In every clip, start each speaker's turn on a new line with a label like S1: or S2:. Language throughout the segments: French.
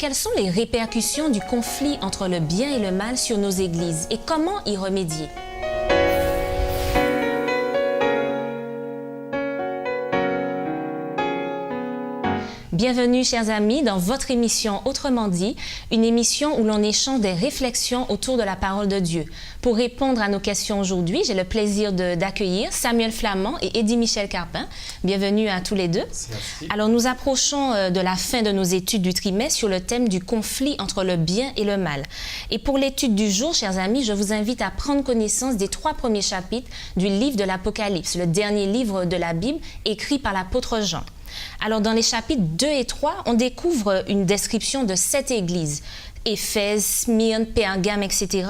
S1: quelles sont les répercussions du conflit entre le bien et le mal sur nos églises et comment y remédier? Bienvenue, chers amis, dans votre émission Autrement dit, une émission où l'on échange des réflexions autour de la parole de Dieu. Pour répondre à nos questions aujourd'hui, j'ai le plaisir d'accueillir Samuel Flamand et Eddy Michel Carpin. Bienvenue à tous les deux.
S2: Merci.
S1: Alors, nous approchons de la fin de nos études du trimestre sur le thème du conflit entre le bien et le mal. Et pour l'étude du jour, chers amis, je vous invite à prendre connaissance des 3 premiers chapitres du livre de l'Apocalypse, le dernier livre de la Bible écrit par l'apôtre Jean. Alors, dans les chapitres 2 et 3, on découvre une description de 7 églises, Éphèse, Smyrne, Pergame, etc.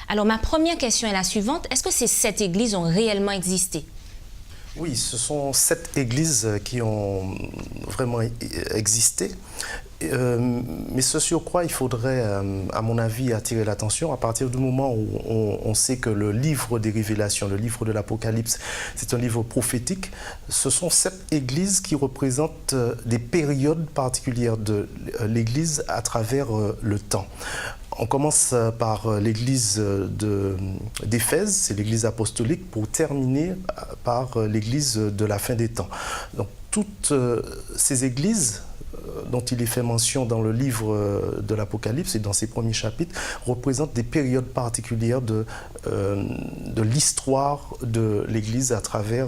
S1: Alors, ma première question est la suivante. Est-ce que ces 7 églises ont réellement existé?
S2: Oui, ce sont 7 églises qui ont vraiment existé. Mais ce sur quoi il faudrait, à mon avis, attirer l'attention, à partir du moment où on sait que le livre des révélations, le livre de l'Apocalypse, c'est un livre prophétique, ce sont 7 églises qui représentent des périodes particulières de l'Église à travers le temps. On commence par l'église d'Éphèse, c'est l'église apostolique, pour terminer par l'église de la fin des temps. Donc toutes ces églises dont il est fait mention dans le livre de l'Apocalypse et dans ses premiers chapitres, représentent des périodes particulières de l'histoire de l'Église à travers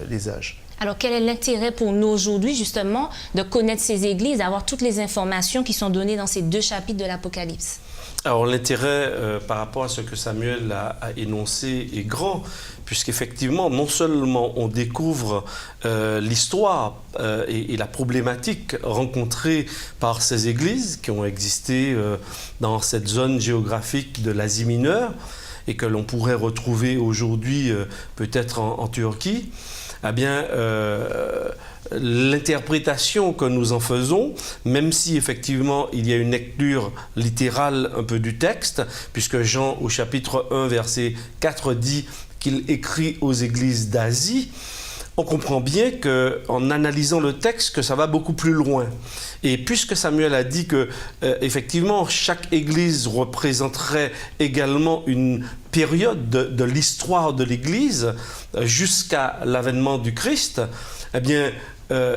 S2: les âges.
S1: Alors, quel est l'intérêt pour nous aujourd'hui, justement, de connaître ces églises, d'avoir toutes les informations qui sont données dans ces 2 chapitres de l'Apocalypse?
S3: Alors, l'intérêt par rapport à ce que Samuel a énoncé est grand, puisqu'effectivement, non seulement on découvre l'histoire et la problématique rencontrée par ces églises qui ont existé dans cette zone géographique de l'Asie mineure et que l'on pourrait retrouver aujourd'hui peut-être en Turquie, eh bien, l'interprétation que nous en faisons, même si effectivement il y a une lecture littérale un peu du texte, puisque Jean au chapitre 1 verset 4 dit qu'il écrit aux églises d'Asie, on comprend bien qu'en analysant le texte, que ça va beaucoup plus loin. Et puisque Samuel a dit que, effectivement, chaque église représenterait également une période de l'histoire de l'église jusqu'à l'avènement du Christ, eh bien,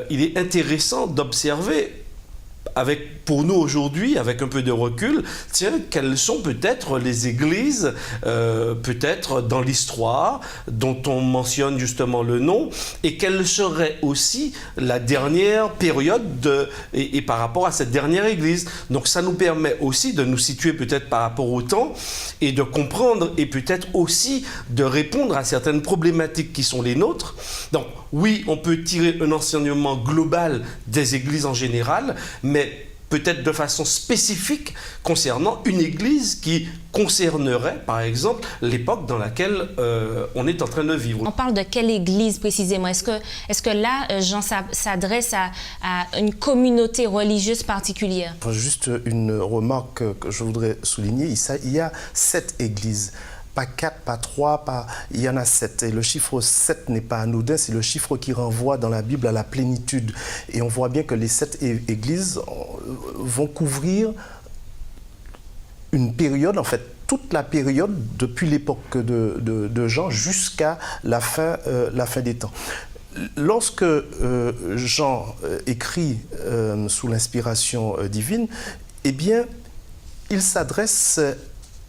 S3: il est intéressant d'observer pour nous aujourd'hui, avec un peu de recul, tiens, quelles sont peut-être les églises, peut-être dans l'histoire, dont on mentionne justement le nom, et quelle serait aussi la dernière période et par rapport à cette dernière église. Donc ça nous permet aussi de nous situer peut-être par rapport au temps et de comprendre et peut-être aussi de répondre à certaines problématiques qui sont les nôtres. Donc oui, on peut tirer un enseignement global des églises en général, mais peut-être de façon spécifique concernant une église qui concernerait, par exemple, l'époque dans laquelle on est en train de vivre.
S1: On parle de quelle église précisément? Est-ce que là, Jean s'adresse à une communauté religieuse particulière?
S2: Juste une remarque que je voudrais souligner, il y a 7 églises. Pas 4, pas 3, il y en a 7. Et le chiffre 7 n'est pas anodin, c'est le chiffre qui renvoie dans la Bible à la plénitude. Et on voit bien que les 7 églises vont couvrir une période, en fait, toute la période depuis l'époque de Jean jusqu'à la fin des temps. Lorsque Jean écrit sous l'inspiration divine, eh bien, il s'adresse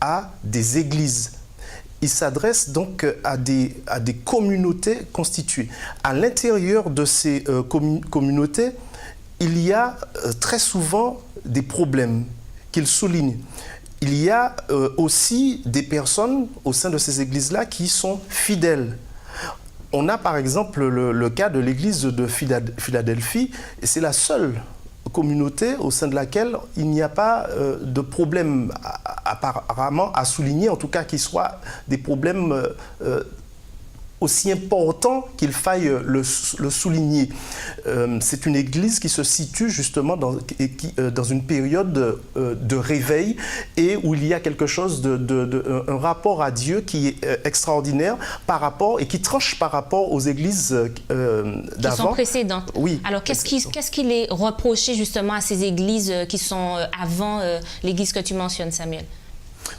S2: à des églises. Il s'adresse donc à des communautés constituées. À l'intérieur de ces communautés, il y a très souvent des problèmes qu'il souligne. Il y a aussi des personnes au sein de ces églises-là qui sont fidèles. On a par exemple le cas de l'église de Philadelphie, et c'est la seule communauté au sein de laquelle il n'y a pas de problème apparemment à souligner, en tout cas qui soient des problèmes aussi important qu'il faille le souligner. C'est une église qui se situe justement dans une période de réveil et où il y a quelque chose un rapport à Dieu qui est extraordinaire par rapport et qui tranche par rapport aux églises d'avant.
S1: Qui sont précédentes.
S2: Oui.
S1: Alors, qu'est-ce qu'il est reproché justement à ces églises qui sont avant l'église que tu mentionnes, Samuel?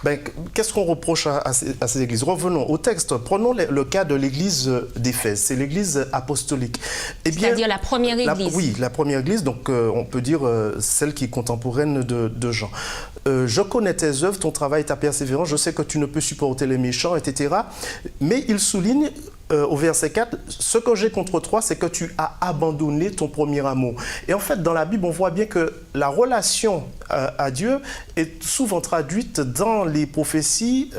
S2: Ben, qu'est-ce qu'on reproche à ces églises? Revenons au texte. Prenons le cas de l'église d'Éphèse. C'est l'église apostolique.
S1: C'est-à-dire la première église.
S2: Oui, la première église, donc on peut dire celle qui est contemporaine de Jean. Je connais tes œuvres, ton travail, ta persévérance, je sais que tu ne peux supporter les méchants, etc. Mais il souligne au verset 4, ce que j'ai contre toi, c'est que tu as abandonné ton premier amour. Et en fait, dans la Bible, on voit bien que la relation à Dieu est souvent traduite dans les prophéties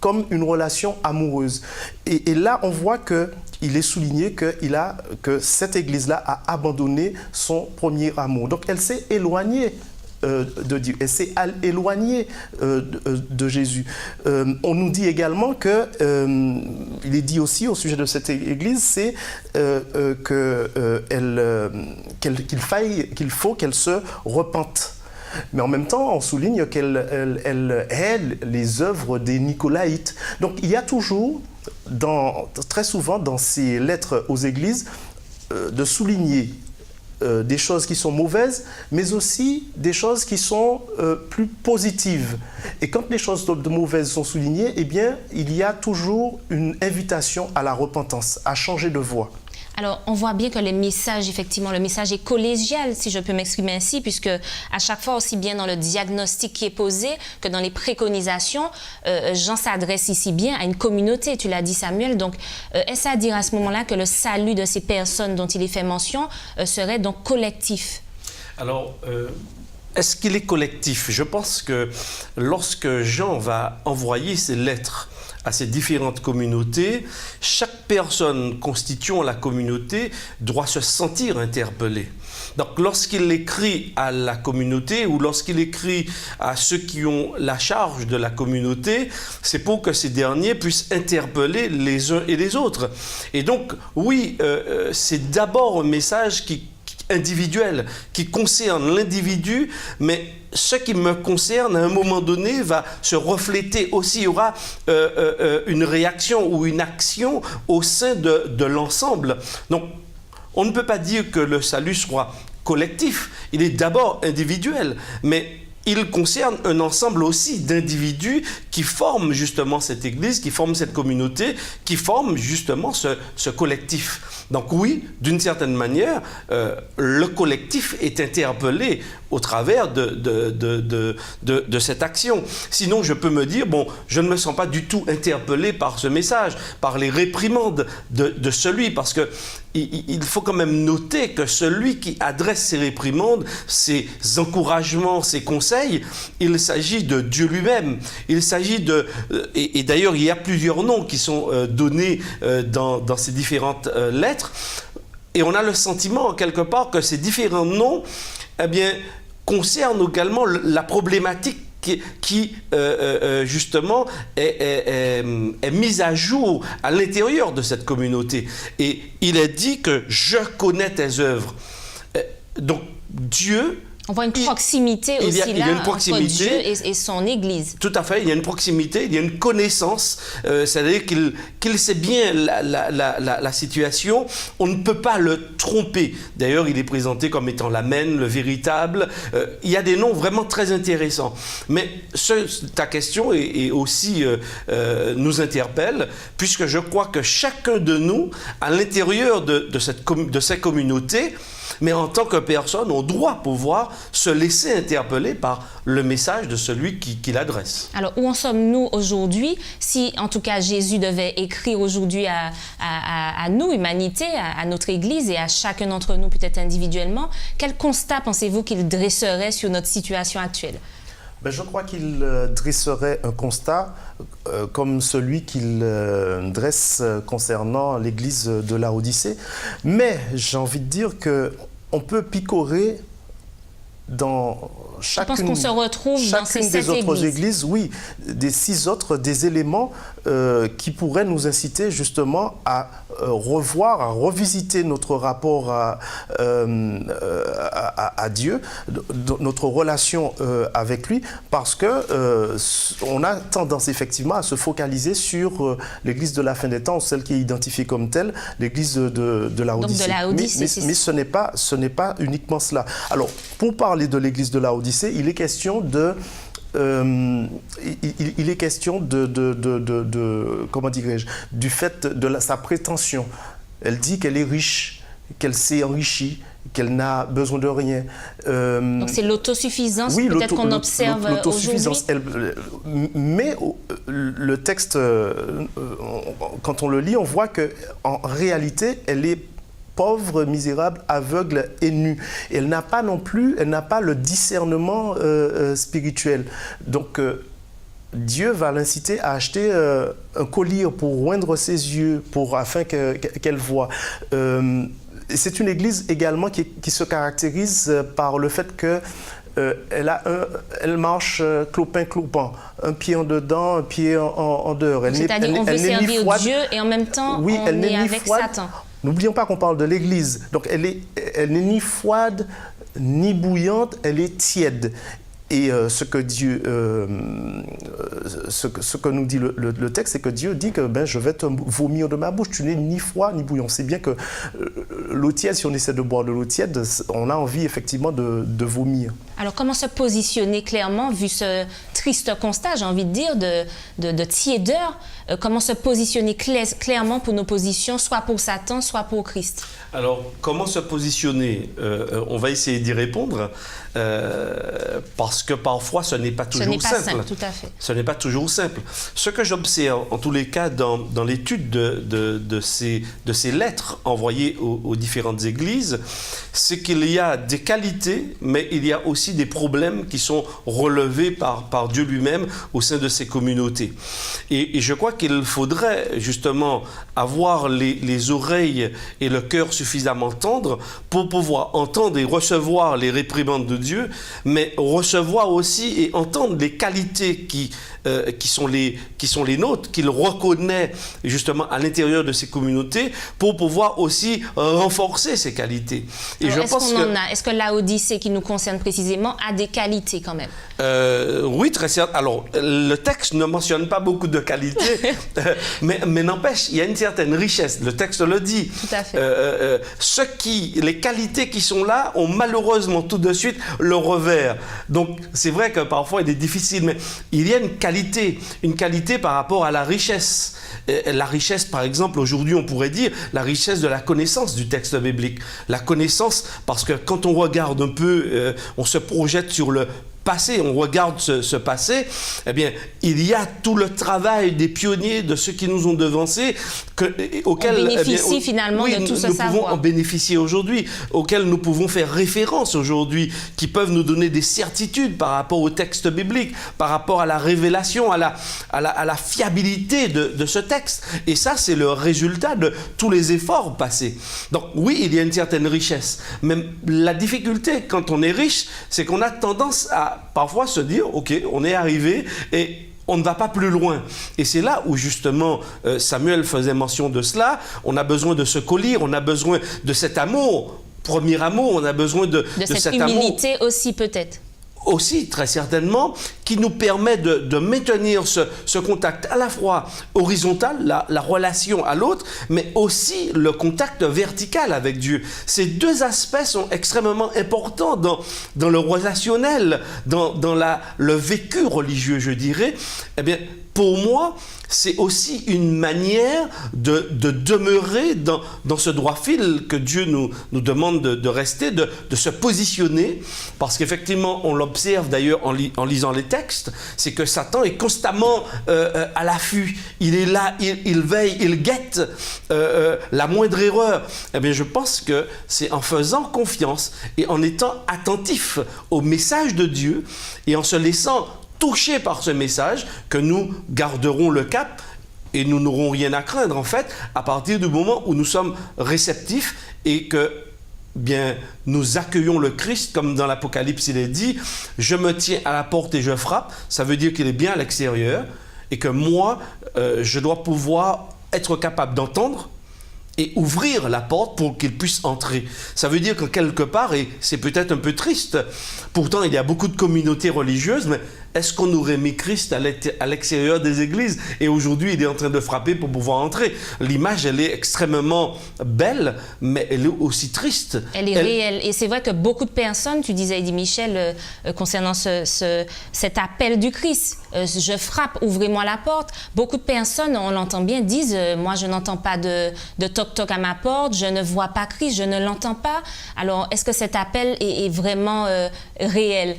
S2: comme une relation amoureuse. Et là, on voit qu'il est souligné que cette église-là a abandonné son premier amour. Donc, elle s'est éloignée de Dieu. Elle s'est éloignée de Jésus. On nous dit également il est dit aussi au sujet de cette église, c'est qu'il faut qu'elle se repente. Mais en même temps, on souligne qu'elle hait les œuvres des Nicolaïtes. Donc il y a toujours, très souvent dans ces lettres aux églises, de souligner des choses qui sont mauvaises, mais aussi des choses qui sont plus positives. Et quand les choses de mauvaises sont soulignées, eh bien, il y a toujours une invitation à la repentance, à changer de voie.
S1: Alors, on voit bien que le message est collégial, si je peux m'exprimer ainsi, puisque à chaque fois, aussi bien dans le diagnostic qui est posé que dans les préconisations, Jean s'adresse ici bien à une communauté, tu l'as dit Samuel. Donc, est-ce à dire à ce moment-là que le salut de ces personnes dont il est fait mention serait donc collectif?
S3: Alors, est-ce qu'il est collectif? Je pense que lorsque Jean va envoyer ses lettres à ces différentes communautés, chaque personne constituant la communauté doit se sentir interpellée. Donc lorsqu'il écrit à la communauté ou lorsqu'il écrit à ceux qui ont la charge de la communauté, c'est pour que ces derniers puissent interpeller les uns et les autres. Et donc oui, c'est d'abord un message individuel, qui concerne l'individu, mais ce qui me concerne, à un moment donné, va se refléter aussi. Il y aura une réaction ou une action au sein de l'ensemble. Donc, on ne peut pas dire que le salut soit collectif. Il est d'abord individuel, mais il concerne un ensemble aussi d'individus qui forment justement cette église, qui forment cette communauté, qui forment justement ce collectif. Donc oui, d'une certaine manière, le collectif est interpellé au travers de cette action. Sinon, je peux me dire, bon, je ne me sens pas du tout interpellé par ce message, par les réprimandes de celui, parce que il faut quand même noter que celui qui adresse ces réprimandes, ces encouragements, ces conseils, il s'agit de Dieu lui-même. Il s'agit et d'ailleurs, il y a plusieurs noms qui sont donnés dans ces différentes lettres. Et on a le sentiment, quelque part, que ces différents noms, eh bien, concernent également la problématique qui justement est mise à jour à l'intérieur de cette communauté. Et il est dit que je connais tes œuvres. Donc Dieu...
S1: On voit une proximité aussi entre Dieu et son Église.
S3: Tout à fait, il y a une proximité, il y a une connaissance, c'est-à-dire qu'il sait bien la situation, on ne peut pas le tromper. D'ailleurs, il est présenté comme étant l'Amen, le véritable. Il y a des noms vraiment très intéressants. Mais ta question aussi nous interpelle, puisque je crois que chacun de nous, à l'intérieur de ces communautés, mais en tant que personne, on doit pouvoir se laisser interpeller par le message de celui qui l'adresse.
S1: Alors, où en sommes-nous aujourd'hui? Si, en tout cas, Jésus devait écrire aujourd'hui à nous, humanité, à notre Église et à chacun d'entre nous, peut-être individuellement, quel constat pensez-vous qu'il dresserait sur notre situation actuelle?
S2: Ben, je crois qu'il dresserait un constat comme celui qu'il dresse concernant l'église de Laodicée. Mais j'ai envie de dire qu'on peut picorer dans
S1: Je pense qu'on se retrouve dans ces
S2: chacune
S1: 7
S2: des autres
S1: églises.
S2: églises, oui, des 6 autres, des éléments qui pourraient nous inciter justement à revoir, à revisiter notre rapport à Dieu, notre relation avec lui, parce que on a tendance effectivement à se focaliser sur l'église de la fin des temps, celle qui est identifiée comme telle, l'église de Laodicée.
S1: Donc de Laodicée,
S2: mais ce n'est pas uniquement cela. Alors, pour parler de l'église de Laodicée, il est question de comment dirais-je, du fait de sa prétention. Elle dit qu'elle est riche, qu'elle s'est enrichie, qu'elle n'a besoin de rien.
S1: Donc c'est l'autosuffisance,
S2: oui,
S1: peut-être qu'on observe aujourd'hui.
S2: Mais le texte, quand on le lit, on voit qu'en réalité, elle est pauvre, misérable, aveugle et nue. Et elle n'a pas non plus, elle n'a pas le discernement spirituel. Donc, Dieu va l'inciter à acheter un collier pour oindre ses yeux, afin qu'elle voie. C'est une église également qui se caractérise par le fait que elle marche clopin-clopant, un pied en dedans, un pied en dehors.
S1: C'est-à-dire on veut servir Dieu et en même temps
S2: oui,
S1: on est avec Satan.
S2: N'oublions pas qu'on parle de l'église. Donc elle n'est ni froide, ni bouillante, elle est tiède. Et ce que nous dit le texte, c'est que Dieu dit que je vais te vomir de ma bouche. Tu n'es ni froid ni bouillant. C'est bien que l'eau tiède, si on essaie de boire de l'eau tiède, on a envie effectivement de vomir.
S1: Alors comment se positionner clairement, vu ce triste constat, j'ai envie de dire, de tiédeur, comment se positionner clairement pour nos positions, soit pour Satan, soit pour Christ?
S3: Alors, comment se positionner? On va essayer d'y répondre, parce que parfois, ce n'est pas toujours simple.
S1: Ce n'est pas simple, tout à fait.
S3: Ce n'est pas toujours simple. Ce que j'observe, en tous les cas, dans l'étude de ces lettres envoyées aux différentes églises, c'est qu'il y a des qualités, mais il y a aussi des problèmes qui sont relevés par Dieu lui-même au sein de ces communautés. Et je crois qu'il faudrait justement avoir les oreilles et le cœur suffisamment tendres pour pouvoir entendre et recevoir les réprimandes de Dieu, mais recevoir aussi et entendre les qualités qui sont les nôtres, qu'il reconnaît justement à l'intérieur de ces communautés, pour pouvoir aussi renforcer ces qualités. Et
S1: alors, est-ce que Laodicée, qui nous concerne précisément, a des qualités quand même?
S3: Oui, très certain. Alors, le texte ne mentionne pas beaucoup de qualités, mais n'empêche, il y a une certaine richesse. Le texte le dit.
S1: Tout à fait.
S3: Les qualités qui sont là ont malheureusement tout de suite le revers. Donc, c'est vrai que parfois il est difficile, mais il y a une qualité par rapport à la richesse. La richesse, par exemple, aujourd'hui, on pourrait dire la richesse de la connaissance du texte biblique. La connaissance, parce que quand on regarde un peu, on se projette sur le passé, on regarde ce passé, eh bien, il y a tout le travail des pionniers, de ceux qui nous ont devancés, auxquels
S1: on bénéficie finalement de tout ce savoir.
S3: Nous pouvons en bénéficier aujourd'hui, auxquels nous pouvons faire référence aujourd'hui, qui peuvent nous donner des certitudes par rapport au texte biblique, par rapport à la révélation, à la fiabilité de ce texte. Et ça, c'est le résultat de tous les efforts passés. Donc oui, il y a une certaine richesse. Mais la difficulté, quand on est riche, c'est qu'on a tendance à parfois se dire, ok, on est arrivé et on ne va pas plus loin. Et c'est là où justement Samuel faisait mention de cela. On a besoin de ce collier, on a besoin de cet amour, premier amour, on a besoin de
S1: cette humilité amour. Aussi peut-être.
S3: Aussi, très certainement, qui nous permet de maintenir ce contact à la fois horizontal, la relation à l'autre, mais aussi le contact vertical avec Dieu. Ces deux aspects sont extrêmement importants dans le relationnel, dans le vécu religieux, je dirais. Eh bien, pour moi, c'est aussi une manière de demeurer dans ce droit fil que Dieu nous demande de rester, de se positionner, parce qu'effectivement, on l'observe d'ailleurs en lisant les textes, c'est que Satan est constamment à l'affût. Il est là, il veille, il guette la moindre erreur. Eh bien, je pense que c'est en faisant confiance et en étant attentif au message de Dieu et en se laissant touchés par ce message que nous garderons le cap et nous n'aurons rien à craindre en fait à partir du moment où nous sommes réceptifs et que bien, nous accueillons le Christ, comme dans l'Apocalypse il est dit, je me tiens à la porte et je frappe. Ça veut dire qu'il est bien à l'extérieur et que moi, je dois pouvoir être capable d'entendre et ouvrir la porte pour qu'il puisse entrer. Ça veut dire que quelque part, et c'est peut-être un peu triste, pourtant il y a beaucoup de communautés religieuses, mais est-ce qu'on aurait mis Christ à l'extérieur des églises? Et aujourd'hui, il est en train de frapper pour pouvoir entrer. L'image, elle est extrêmement belle, mais elle est aussi triste.
S1: Elle est réelle. Et c'est vrai que beaucoup de personnes, tu disais, Eddie Michel, concernant cet appel du Christ, je frappe, ouvrez-moi la porte. Beaucoup de personnes, on l'entend bien, disent, moi je n'entends pas de toc-toc à ma porte, je ne vois pas Christ, je ne l'entends pas. Alors, est-ce que cet appel est vraiment réel?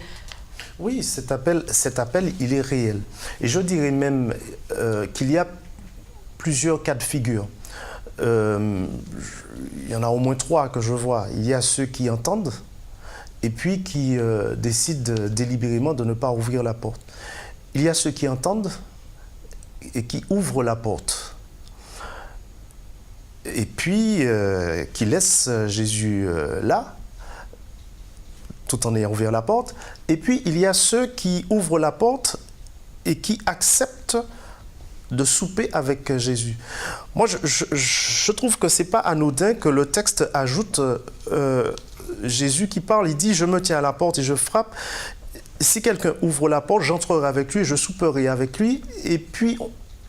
S2: Oui, cet appel, il est réel. Et je dirais même qu'il y a plusieurs cas de figure. Il y en a au moins 3 que je vois. Il y a ceux qui entendent et puis qui décident délibérément de ne pas ouvrir la porte. Il y a ceux qui entendent et qui ouvrent la porte. Et puis qui laissent Jésus là, tout en ayant ouvert la porte. Et puis, il y a ceux qui ouvrent la porte et qui acceptent de souper avec Jésus. Moi, je trouve que ce n'est pas anodin que le texte ajoute Jésus qui parle, il dit « Je me tiens à la porte et je frappe. Si quelqu'un ouvre la porte, j'entrerai avec lui, je souperai avec lui. » Et puis,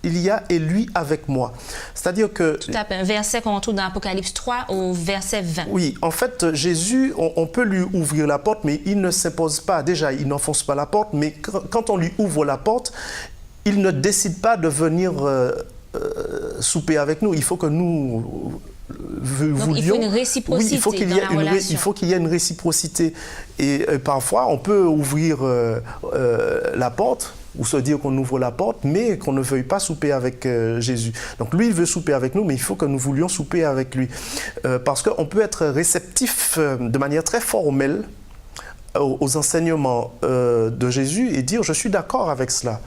S2: il y a « et lui avec moi ». C'est-à-dire que...
S1: Tout à fait, un verset qu'on retrouve dans Apocalypse 3 au verset 20.
S2: Oui, en fait, Jésus, on peut lui ouvrir la porte, mais il ne s'impose pas. Déjà, il n'enfonce pas la porte, mais quand on lui ouvre la porte, il ne décide pas de venir souper avec nous. Il faut que nous voulions...
S1: Donc, il faut une réciprocité,
S2: oui, il faut qu'il y ait une réciprocité. Et parfois, on peut ouvrir la porte, ou se dire qu'on ouvre la porte, mais qu'on ne veuille pas souper avec Jésus. Donc lui, il veut souper avec nous, mais il faut que nous voulions souper avec lui. Parce qu'on peut être réceptif de manière très formelle aux enseignements de Jésus et dire « je suis d'accord avec cela ».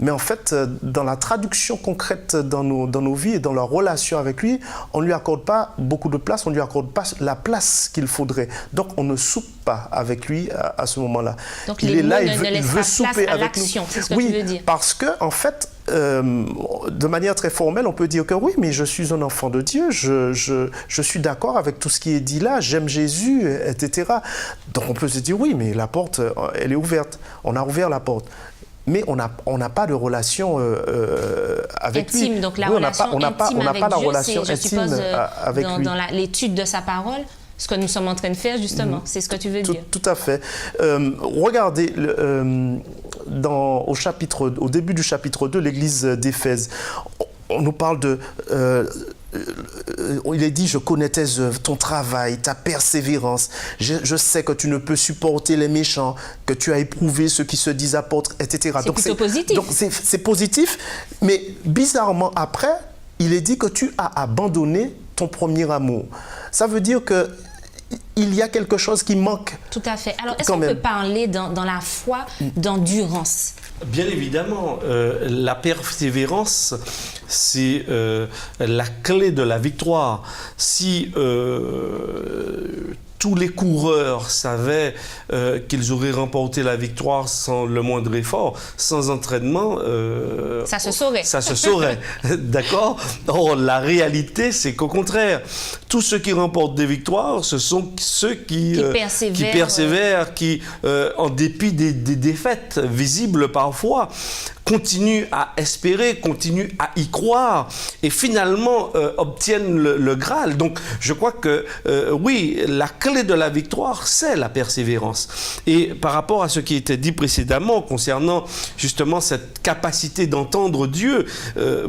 S2: Mais en fait, dans la traduction concrète dans nos vies et dans la relation avec lui, on ne lui accorde pas beaucoup de place, on ne lui accorde pas la place qu'il faudrait. Donc, on ne soupe pas avec lui à ce moment-là.
S1: Donc,
S2: il
S1: est là,
S2: il veut souper avec nous.
S1: C'est ce que tu veux dire.
S2: Parce que, en fait, de manière très formelle, on peut dire que oui, mais je suis un enfant de Dieu, je suis d'accord avec tout ce qui est dit là, j'aime Jésus, etc. Donc, on peut se dire oui, mais la porte, elle est ouverte. On a ouvert la porte. Mais on n'a pas de relation avec
S1: intime,
S2: lui.
S1: Donc la relation intime avec Dieu, je suppose,
S2: avec lui.
S1: Dans l'étude de sa parole, ce que nous sommes en train de faire justement, c'est ce que tu veux dire.
S2: Tout à fait. Regardez, au début du chapitre 2, l'église d'Éphèse, on nous parle de... il est dit, je connais tes œuvres, ton travail, ta persévérance. Je sais que tu ne peux supporter les méchants, que tu as éprouvé ceux qui se disent apôtres, etc.
S1: C'est plutôt positif.
S2: Donc c'est positif, mais bizarrement après, il est dit que tu as abandonné ton premier amour. Ça veut dire que il y a quelque chose qui manque. Tout à fait.
S1: Alors, est-ce qu'on peut parler dans la foi d'endurance?
S3: Bien évidemment, la persévérance, c'est la clé de la victoire. Si tous les coureurs savaient qu'ils auraient remporté la victoire sans le moindre effort, sans entraînement...
S1: ça se saurait.
S3: Ça se saurait, d'accord? Or, la réalité, c'est qu'au contraire, tous ceux qui remportent des victoires, ce sont ceux qui persévèrent, qui, en dépit des défaites visibles parfois, continuent à espérer, continuent à y croire et finalement obtiennent le Graal. Donc, je crois que, oui, la clé de la victoire, c'est la persévérance. Et par rapport à ce qui était dit précédemment concernant justement cette capacité d'entendre Dieu,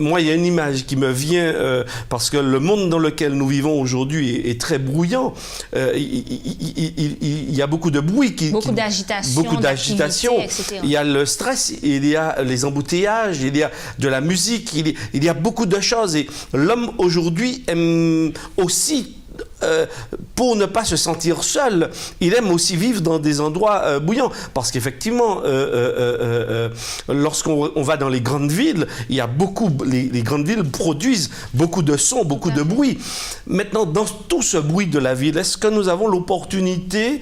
S3: moi, il y a une image qui me vient parce que le monde dans lequel nous vivons aujourd'hui est très bruyant. Il y a beaucoup de bruit.
S1: Beaucoup d'agitation.
S3: Il y a le stress, il y a les embouteillages, il y a de la musique, il y a beaucoup de choses. Et l'homme aujourd'hui aime aussi pour ne pas se sentir seul, il aime aussi vivre dans des endroits bouillants. Parce qu'effectivement, lorsqu'on va dans les grandes villes, il y a beaucoup, les grandes villes produisent beaucoup de sons, beaucoup de bruit. Maintenant, dans tout ce bruit de la ville, est-ce que nous avons l'opportunité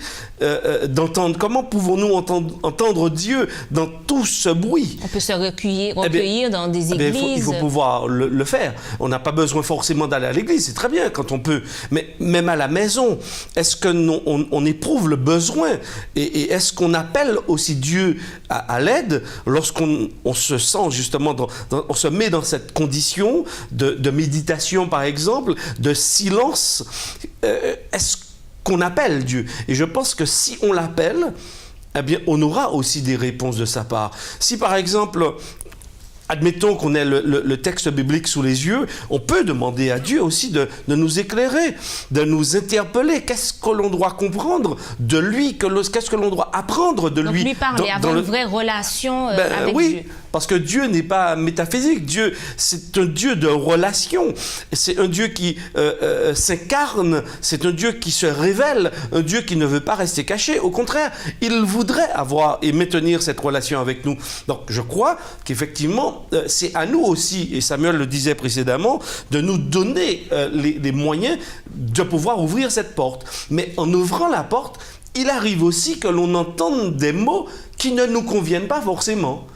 S3: d'entendre? Comment pouvons-nous entendre Dieu dans tout ce bruit?
S1: On peut se recueillir dans des églises.
S3: Il faut pouvoir le faire. On n'a pas besoin forcément d'aller à l'église, c'est très bien quand on peut. Mais même à la maison, est-ce qu'on éprouve le besoin et est-ce qu'on appelle aussi Dieu à l'aide lorsqu'on se sent justement, on se met dans cette condition de méditation par exemple, de silence? Est-ce qu'on appelle Dieu? Et je pense que si on l'appelle, eh bien, on aura aussi des réponses de sa part. Si par exemple, admettons qu'on ait le texte biblique sous les yeux, on peut demander à Dieu aussi de nous éclairer, de nous interpeller. Qu'est-ce que l'on doit comprendre de lui? Qu'est-ce que l'on doit apprendre de lui?
S1: Donc lui parler, avoir une vraie relation avec Dieu.
S3: Parce que Dieu n'est pas métaphysique. Dieu, c'est un Dieu de relation. C'est un Dieu qui s'incarne. C'est un Dieu qui se révèle. Un Dieu qui ne veut pas rester caché. Au contraire, il voudrait avoir et maintenir cette relation avec nous. Donc, je crois qu'effectivement, c'est à nous aussi, et Samuel le disait précédemment, de nous donner les moyens de pouvoir ouvrir cette porte. Mais en ouvrant la porte, il arrive aussi que l'on entende des mots qui ne nous conviennent pas forcément.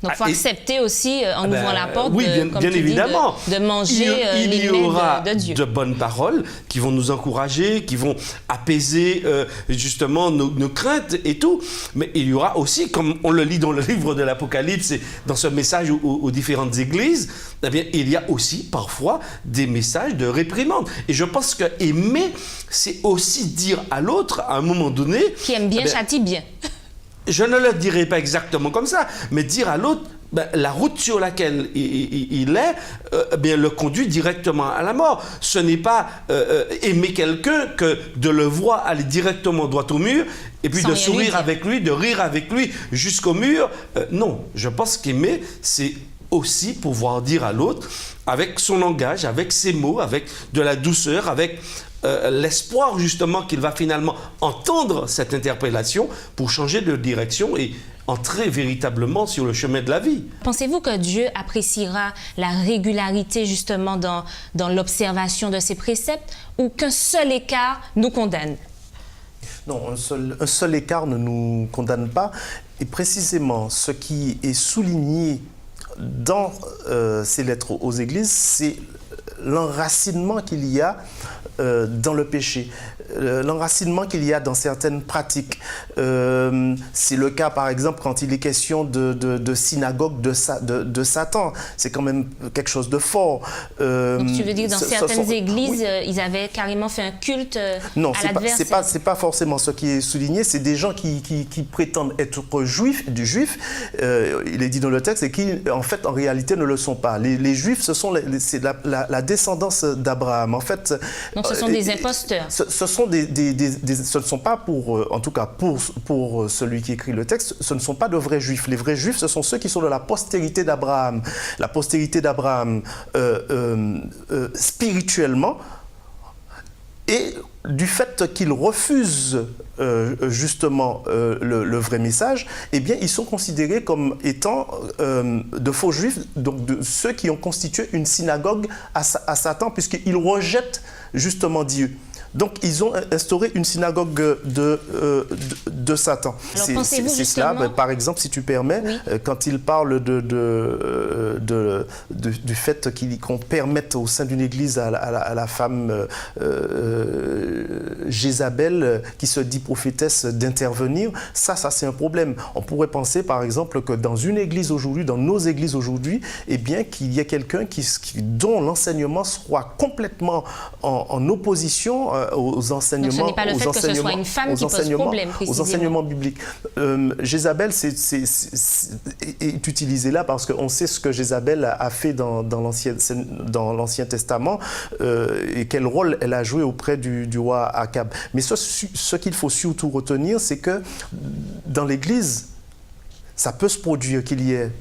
S1: Donc, il faut accepter aussi, en ouvrant la porte,
S3: oui, bien
S1: évidemment, de manger
S3: il y aura
S1: de Dieu.
S3: De bonnes paroles qui vont nous encourager, qui vont apaiser justement nos craintes et tout. Mais il y aura aussi, comme on le lit dans le livre de l'Apocalypse et dans ce message aux différentes églises, eh bien, il y a aussi parfois des messages de réprimande. Et je pense que aimer, c'est aussi dire à l'autre, à un moment donné...
S1: Qui aime bien, châtie bien.
S3: Je ne le dirai pas exactement comme ça, mais dire à l'autre, la route sur laquelle il est, bien, le conduit directement à la mort. Ce n'est pas aimer quelqu'un que de le voir aller directement droit au mur, et puis de sourire avec lui, de rire avec lui jusqu'au mur. Non, je pense qu'aimer, c'est aussi pouvoir dire à l'autre, avec son langage, avec ses mots, avec de la douceur, avec... l'espoir justement qu'il va finalement entendre cette interpellation pour changer de direction et entrer véritablement sur le chemin de la vie.
S1: Pensez-vous que Dieu appréciera la régularité justement dans l'observation de ses préceptes ou qu'un seul écart nous condamne?
S2: Non, un seul écart ne nous condamne pas. Et précisément, ce qui est souligné dans ces lettres aux églises, c'est l'enracinement qu'il y a dans le péché, l'enracinement qu'il y a dans certaines pratiques. C'est le cas, par exemple, quand il est question de synagogue de Satan. C'est quand même quelque chose de fort.
S1: Donc tu veux dire que dans certaines églises, oui, ils avaient carrément fait un culte à l'adversaire?
S2: Non, c'est pas forcément ce qui est souligné. C'est des gens qui prétendent être juifs. Il est dit dans le texte, et qui, en fait, en réalité, ne le sont pas. Les juifs, c'est la descendance d'Abraham. En fait...
S1: Donc ce sont des imposteurs.
S2: Ce ne sont pas en tout cas pour celui qui écrit le texte, ce ne sont pas de vrais juifs. Les vrais juifs, ce sont ceux qui sont de la postérité d'Abraham. La postérité d'Abraham spirituellement, et du fait qu'ils refusent justement le vrai message, eh bien, ils sont considérés comme étant de faux juifs, donc de ceux qui ont constitué une synagogue à Satan, puisqu'ils rejettent justement Dieu. Donc, ils ont instauré une synagogue de Satan. C'est cela, par exemple, si tu permets, oui, quand il parle du fait qu'on permette au sein d'une église à la femme Jézabel, qui se dit prophétesse, d'intervenir, ça c'est un problème. On pourrait penser, par exemple, que dans une église aujourd'hui, dans nos églises aujourd'hui, eh bien, qu'il y ait quelqu'un dont l'enseignement soit complètement en opposition aux enseignements. Donc ce n'est
S1: pas le fait que ce soit une femme qui pose problème, précisément. Aux enseignements
S2: bibliques. Jézabel est utilisé là parce qu'on sait ce que Jézabel a fait dans l'Ancien Testament et quel rôle elle a joué auprès du roi Akab. Mais ce qu'il faut surtout retenir, c'est que dans l'Église, Ça peut se produire qu'il y ait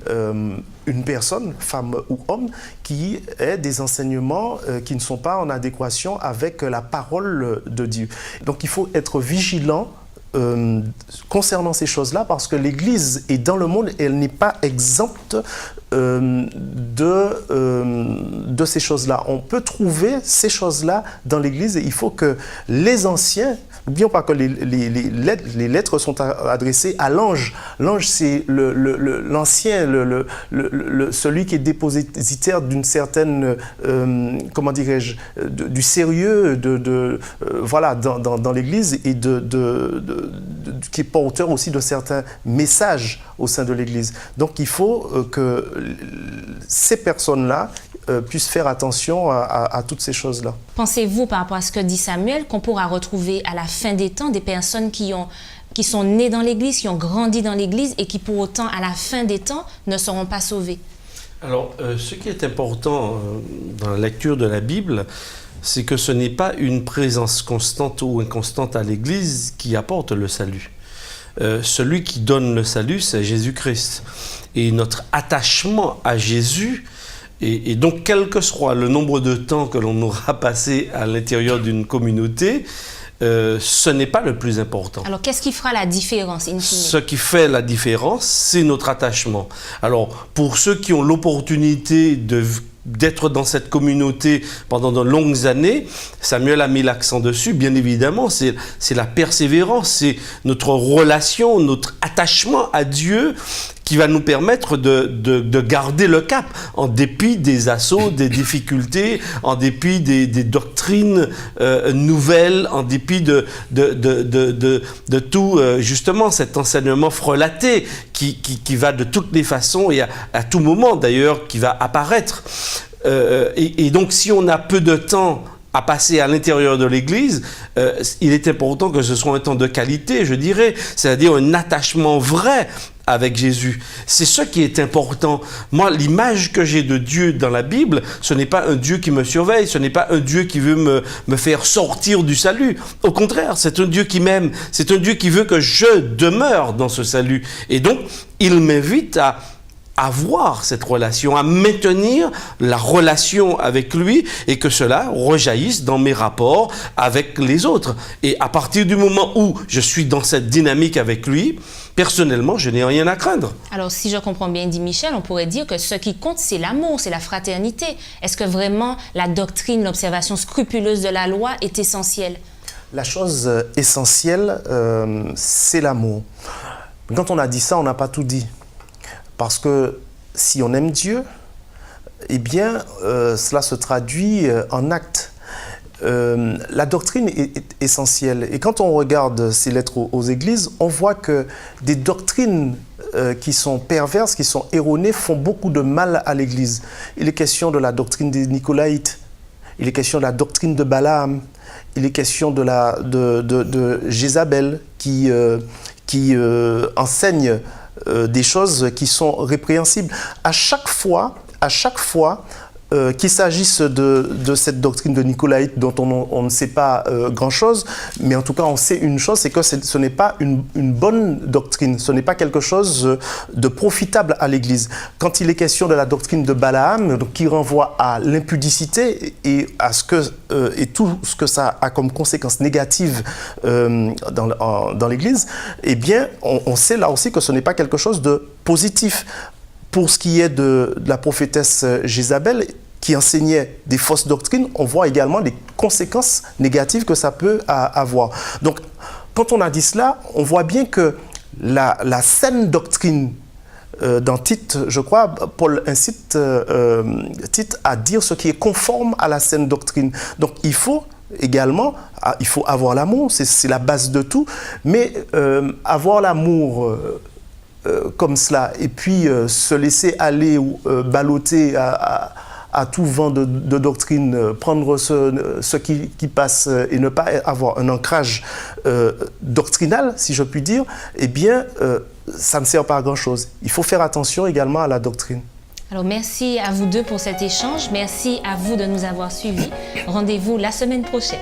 S2: une personne, femme ou homme, qui ait des enseignements qui ne sont pas en adéquation avec la parole de Dieu. Donc il faut être vigilant concernant ces choses-là, parce que l'Église est dans le monde et elle n'est pas exempte de ces choses-là. On peut trouver ces choses-là dans l'Église et il faut que les anciens, n'oublions pas que les lettres sont adressées à l'ange. L'ange, c'est l'ancien, celui qui est dépositaire d'une certaine, comment dirais-je, du sérieux voilà, dans l'Église et qui est porteur aussi de certains messages au sein de l'Église. Donc il faut que ces personnes-là puissent faire attention à toutes ces choses-là.
S1: Pensez-vous, par rapport à ce que dit Samuel, qu'on pourra retrouver à la fin des temps des personnes qui sont nées dans l'Église, qui ont grandi dans l'Église et qui pour autant, à la fin des temps, ne seront pas sauvées?
S3: Alors, ce qui est important dans la lecture de la Bible, c'est que ce n'est pas une présence constante ou inconstante à l'Église qui apporte le salut. Celui qui donne le salut, c'est Jésus-Christ. Et notre attachement à Jésus, et donc quel que soit le nombre de temps que l'on aura passé à l'intérieur d'une communauté, ce n'est pas le plus important.
S1: Alors, qu'est-ce qui fera la différence, in fine?
S3: Ce qui fait la différence, c'est notre attachement. Alors, pour ceux qui ont l'opportunité d'être dans cette communauté pendant de longues années, Samuel a mis l'accent dessus, bien évidemment, c'est la persévérance, c'est notre relation, notre attachement à Dieu qui va nous permettre de garder le cap en dépit des assauts, des difficultés, en dépit des doctrines nouvelles, en dépit de tout, justement, cet enseignement frelaté qui va de toutes les façons et à tout moment d'ailleurs qui va apparaître. Et donc si on a peu de temps à passer à l'intérieur de l'Église, il est important que ce soit un temps de qualité, je dirais, c'est-à-dire un attachement vrai avec Jésus. C'est ce qui est important. Moi, l'image que j'ai de Dieu dans la Bible, ce n'est pas un Dieu qui me surveille, ce n'est pas un Dieu qui veut me faire sortir du salut. Au contraire, c'est un Dieu qui m'aime, c'est un Dieu qui veut que je demeure dans ce salut. Et donc, il m'invite à avoir cette relation, à maintenir la relation avec lui et que cela rejaillisse dans mes rapports avec les autres. Et à partir du moment où je suis dans cette dynamique avec lui, personnellement, je n'ai rien à craindre.
S1: Alors, si je comprends bien, dit Michel, on pourrait dire que ce qui compte, c'est l'amour, c'est la fraternité. Est-ce que vraiment la doctrine, l'observation scrupuleuse de la loi est essentielle?
S2: La chose essentielle, c'est l'amour. Quand on a dit ça, on n'a pas tout dit. Parce que si on aime Dieu, eh bien, cela se traduit en actes. La doctrine est essentielle. Et quand on regarde ces lettres aux églises, on voit que des doctrines qui sont perverses, qui sont erronées, font beaucoup de mal à l'Église. Il est question de la doctrine des Nicolaïtes, il est question de la doctrine de Balaam, il est question de Jézabel qui enseigne des choses qui sont répréhensibles. À chaque fois qu'il s'agisse de cette doctrine de Nicolaïte dont on ne sait pas grand-chose, mais en tout cas on sait une chose, c'est que ce n'est pas une bonne doctrine, ce n'est pas quelque chose de profitable à l'Église. Quand il est question de la doctrine de Balaam, donc, qui renvoie à l'impudicité et à et tout ce que ça a comme conséquence négative dans l'Église, eh bien on sait là aussi que ce n'est pas quelque chose de positif. Pour ce qui est de la prophétesse Jézabel, qui enseignait des fausses doctrines, on voit également les conséquences négatives que ça peut avoir. Donc, quand on a dit cela, on voit bien que la saine doctrine, dans Tite, je crois, Paul incite Tite à dire ce qui est conforme à la saine doctrine. Donc, il faut également, il faut avoir l'amour, c'est la base de tout, mais avoir l'amour comme cela, et puis se laisser aller ou balloter à tout vent de doctrine, prendre ce qui passe et ne pas avoir un ancrage doctrinal, si je puis dire, eh bien, ça ne sert pas à grand-chose. Il faut faire attention également à la doctrine.
S1: Alors, merci à vous deux pour cet échange. Merci à vous de nous avoir suivis. Rendez-vous la semaine prochaine.